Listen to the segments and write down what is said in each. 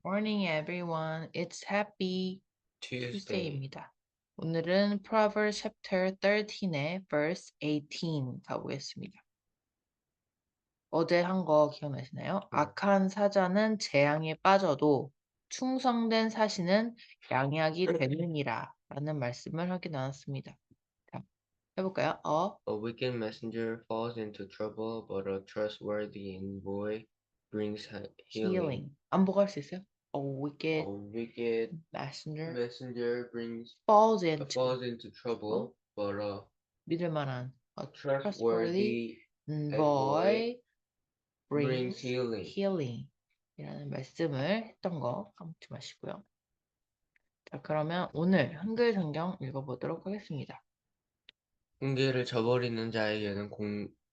Morning everyone. It's happy Tuesday. Tuesday입니다. 오늘은 Proverbs chapter 13의 verse 18 가보겠습니다. 어제 한 거 기억나시나요? 악한 사자는 재앙에 빠져도 충성된 사신은 양약이 되느니라 라는 말씀을 하게 나눴습니다. 자, 해볼까요? A wicked messenger falls into trouble, but a trustworthy envoy brings healing. healing. 안 보고 할 수 있어요? A A wicked wicked messenger messenger falls into falls into trouble, but a 믿을 만한 a trustworthy trustworthy envoy boy brings brings healing. healing 이라는 말씀을 했던 거 까먹지 마시고요. 자, 그러면 오늘 한글 성경 읽어보도록 하겠습니다. 훈계를 저버리는 자에게는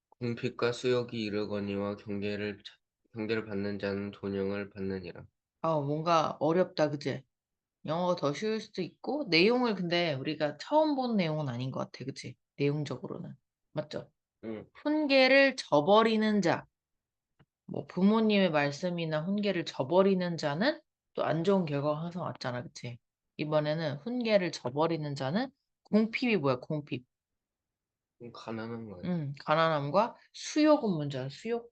공핍과 수욕이 이르거니와 경계를 받는 자는 존영을 받느니라. 뭔가 어렵다, 그치? 영어가 더 쉬울 수도 있고, 내용을 근데 우리가 처음 본 내용은 아닌 것 같아, 그치? 내용적으로는. 맞죠? 응. 훈계를 저버리는 자, 뭐 부모님의 말씀이나 훈계를 저버리는 자는 또 안 좋은 결과가 항상 왔잖아, 그치? 이번에는 훈계를 저버리는 자는 공핍이 뭐야, 공핍. 가난한 거야. 가난함과 수욕은 문제야, 수욕.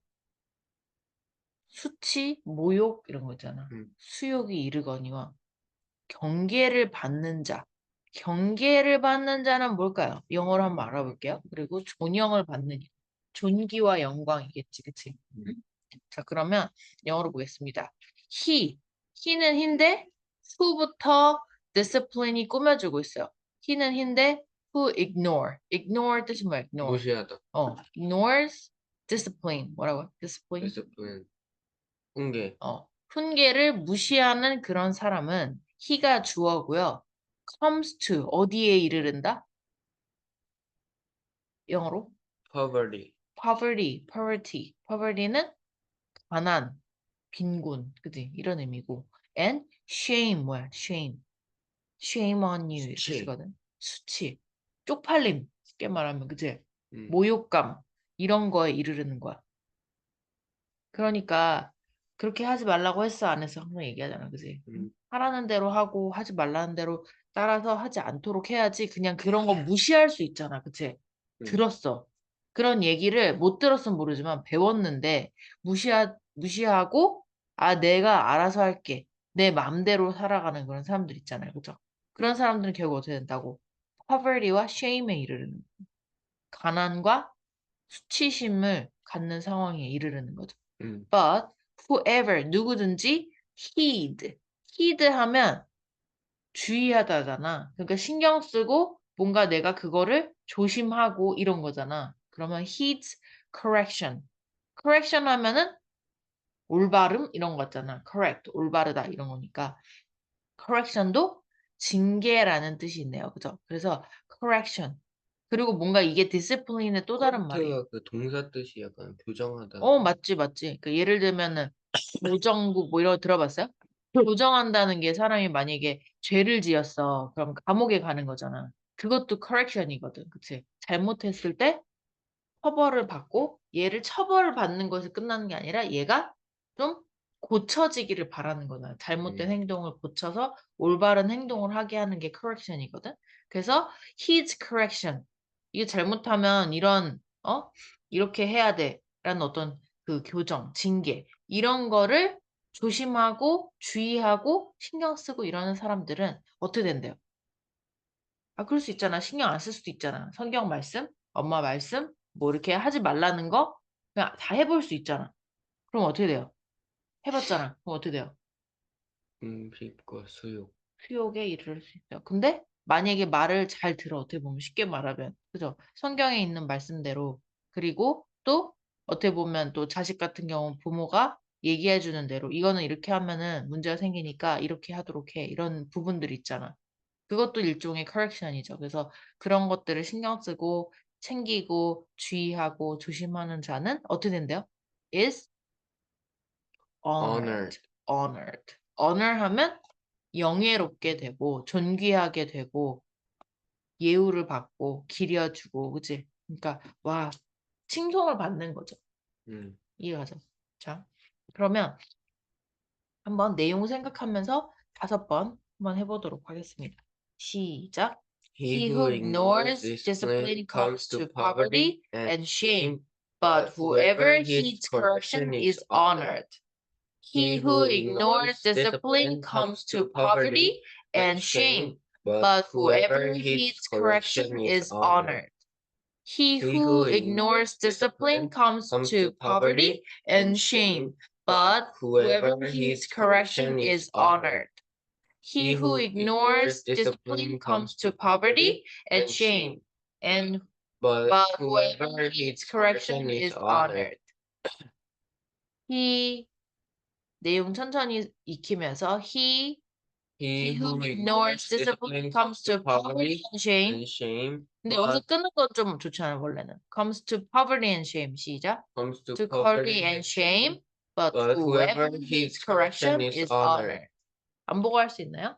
수치, 모욕 이런 거 있잖아. 응. 수욕이 이르거니와 경계를 받는 자. 경계를 받는 자는 뭘까요? 영어로 한번 알아볼게요. 그리고 존영을 받는 자. 존귀와 영광이겠지, 그치? 응. 자, 그러면 영어로 보겠습니다. he는 he인데 who부터 discipline이 꾸며주고 있어요. he는 he인데 who ignore 뜻이 뭐야? ignore. 무시하다. ignores discipline. 뭐라고요? discipline? 디스플레인. 훈계. 훈계를 무시하는 그런 사람은 he가 주어고요. comes to 어디에 이르른다? 영어로 poverty. poverty는 가난, 빈곤, 그지? 이런 의미고. And shame, 뭐야? shame on you 이렇게 수치. 쓰거든. 수치, 쪽팔림, 쉽게 말하면, 그지? 응. 모욕감, 이런 거에 이르르는 거야. 그러니까 그렇게 하지 말라고 했어, 안 했어? 항상 얘기하잖아, 그지? 응. 하라는 대로 하고 하지 말라는 대로 따라서 하지 않도록 해야지. 그냥 그런 거 무시할 수 있잖아, 그치? 응. 들었어. 그런 얘기를 못 들었으면 모르지만 배웠는데 무시하고 내가 알아서 할게. 내 맘대로 살아가는 그런 사람들 있잖아요, 그죠? 그런 사람들은 결국 어떻게 된다고? poverty와 shame에 이르르는 가난과 수치심을 갖는 상황에 이르르는 거죠. 응. But whoever 누구든지 heed 하면 주의하다잖아. 그러니까 신경 쓰고 뭔가 내가 그거를 조심하고 이런 거잖아. 그러면 heeds correction 하면은 올바름 이런 거 같잖아. correct 올바르다 이런 거니까 correction도 징계라는 뜻이 있네요. 그죠? 그래서 correction 그리고 뭔가 이게 discipline의 또 다른 말이에요. 코렉트가 그 동사 뜻이 약간 교정하다. 맞지. 그 예를 들면은 교정국 뭐 이런 거 들어봤어요? 교정한다는 게 사람이 만약에 죄를 지었어. 그럼 감옥에 가는 거잖아. 그것도 correction이거든. 그치? 잘못했을 때 처벌을 받고 얘를 처벌을 받는 것이 끝나는 게 아니라 얘가 좀 고쳐지기를 바라는 거잖아. 잘못된 음. 행동을 고쳐서 올바른 행동을 하게 하는 게 correction이거든. 그래서 his correction. 이게 잘못하면 이렇게 해야 돼. 라는 어떤 그 교정, 징계, 이런 거를 조심하고 주의하고 신경 쓰고 이러는 사람들은 어떻게 된대요? 그럴 수 있잖아. 신경 안 쓸 수도 있잖아. 성경 말씀, 엄마 말씀, 뭐 이렇게 하지 말라는 거 그냥 다 해볼 수 있잖아. 그럼 어떻게 돼요? 해봤잖아. 그럼 어떻게 돼요? 공핍과 수욕. 수욕에 이를 수 있어요. 근데 만약에 말을 잘 들어, 어떻게 보면 쉽게 말하면, 그죠? 성경에 있는 말씀대로, 그리고 또 어떻게 보면 또 자식 같은 경우 부모가 얘기해 주는 대로 이거는 이렇게 하면은 문제가 생기니까 이렇게 하도록 해. 이런 부분들 있잖아. 그것도 일종의 correction이죠. 그래서 그런 것들을 신경 쓰고 챙기고 주의하고 조심하는 자는 어떻게 된대요? is honor. honored 하면 영예롭게 되고 존귀하게 되고 예우를 받고 기려주고 그치? 그러니까 와 칭송을 받는 거죠. 음. 이해가죠? 자 그러면 한번 내용 생각하면서 5번 한번 해보도록 하겠습니다. 시작. He who ignores discipline comes to poverty and shame, but whoever heeds correction is honored. He who ignores discipline comes to poverty and shame, but whoever heeds correction is honored. He who ignores discipline comes to poverty and shame, but whoever heeds correction is honored. He who ignores discipline comes to poverty and shame, but whoever heeds correction is honored. He 내용 천천히 익히면서 he who ignores discipline comes to poverty and shame. and shame, 근데 여기서 끄는 건 좀 좋지 않아요, 원래는. comes to poverty and shame. 시작. comes to to poverty poverty and shame, but but whoever heeds correction is honored. 안 보고 할 수 있나요?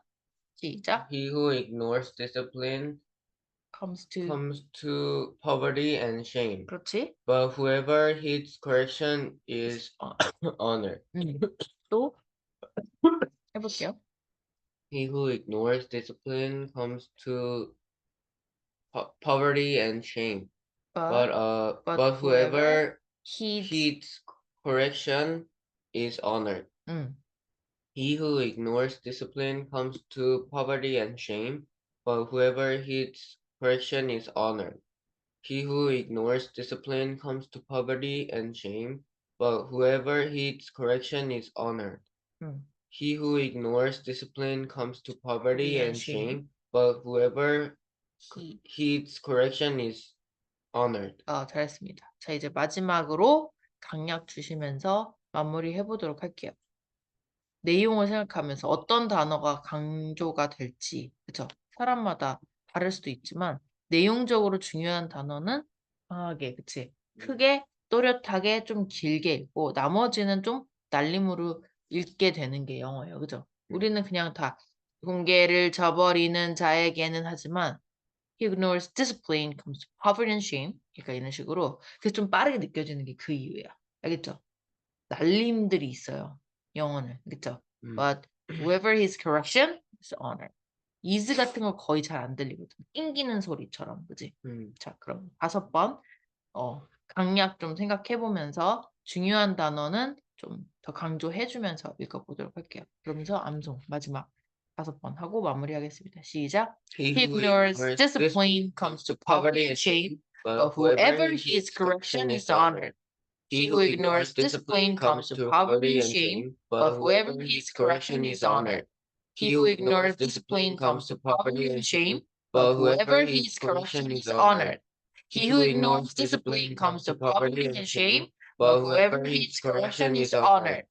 시작. He who ignores discipline comes to comes to poverty and shame, 그렇지. but whoever heeds correction is honored. 또 해볼게요. He who ignores discipline comes to poverty and shame, but whoever heeds correction is honored. He who ignores discipline comes to poverty and shame, but whoever heeds correction is honored. He who ignores discipline comes to poverty and shame, but whoever heeds correction is honored. He who ignores discipline comes to poverty and shame, but whoever heeds correction is honored. 잘했습니다. 자, 이제 마지막으로 강약 주시면서 마무리 해보도록 할게요. 내용을 생각하면서 어떤 단어가 강조가 될지, 그쵸? 사람마다 다를 수도 있지만, 내용적으로 중요한 단어는 강하게, 그치? 크게, 또렷하게, 좀 길게 읽고, 나머지는 좀 날림으로 읽게 되는 게 영어예요. 그죠? 우리는 그냥 다 공개를 저버리는 자에게는 하지만, he ignores discipline comes to poverty and shame. 그러니까 이런 식으로. 그래서 좀 빠르게 느껴지는 게 그 이유예요. 알겠죠? 날림들이 있어요. 영어는. 그쵸? But whoever his correction is honored. is 같은 거 거의 잘 안 들리거든. 낑기는 소리처럼. 그지? 자, 그럼 5번 강약 좀 생각해보면서 중요한 단어는 좀 더 강조해주면서 읽어보도록 할게요. 그러면서 암송 마지막 5번 하고 마무리하겠습니다. 시작. He ignores discipline comes to poverty and shame, but whoever his correction is honored. He who ignores discipline comes to poverty and shame, but whoever heeds correction is honored. He who ignores discipline comes to poverty and shame, but whoever heeds correction is honored. He who ignores discipline comes to poverty and shame, but whoever heeds correction is honored.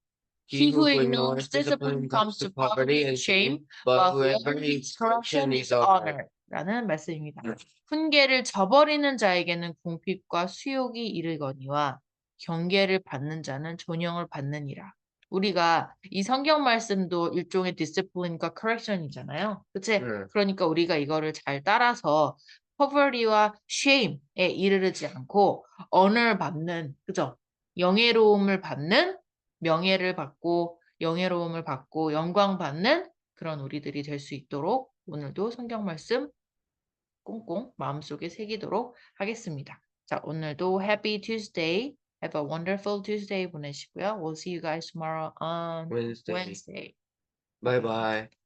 He who ignores discipline comes to poverty and shame, but whoever heeds correction is honored. 라는 말씀입니다. 훈계를 저버리는 자에게는 궁핍과 수욕이 이르거니와 경계를 받는 자는 존영을 받느니라. 우리가 이 성경 말씀도 일종의 discipline과 correction이잖아요. 그치? 그러니까 우리가 이거를 잘 따라서 poverty와 shame에 이르르지 않고 honor 받는, 그죠? 영예로움을 받는, 명예를 받고 영예로움을 받고 영광 받는 그런 우리들이 될 수 있도록 오늘도 성경 말씀 꽁꽁 마음속에 새기도록 하겠습니다. 자, 오늘도 Happy Tuesday. Have a wonderful Tuesday 보내시고요. We'll see you guys tomorrow on Wednesday. Wednesday. Bye bye.